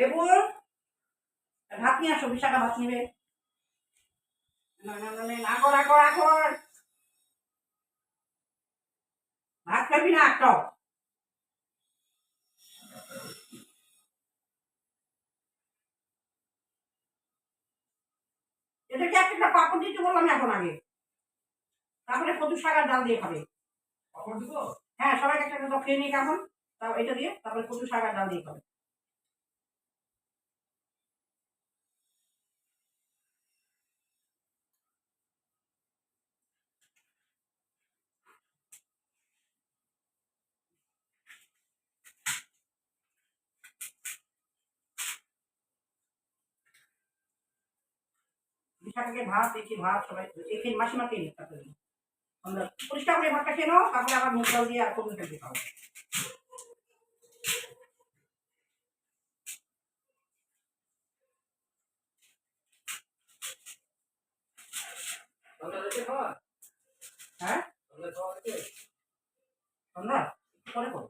দেবু ভাত নিয়ে আসো, বিশাখা ভাত নিবে। ভাত খাবি না একটা? এটাকে একটা পাপড় দিতে বললাম এখন আগে, তারপরে কচু শাক আর ডাল দিয়ে খাবে। পাপড় দিব? হ্যাঁ, সবাইকে একটা একটা খেয়ে নিই কেমন, তাও এটা দিয়ে তারপরে কচু শাক আর ডাল দিয়ে খাবে। বিশাখাকে ভাত, একে ভাত, সবাই একে মাসিমাকে আমরা পরিষ্কার করে ভাতটা খেয়ে নাও, তারপরে আবার মুগ ডাল দিয়ে আর কচু শাক দিয়ে খাও। হ্যাঁ, সন্ধ্যা পরে করো।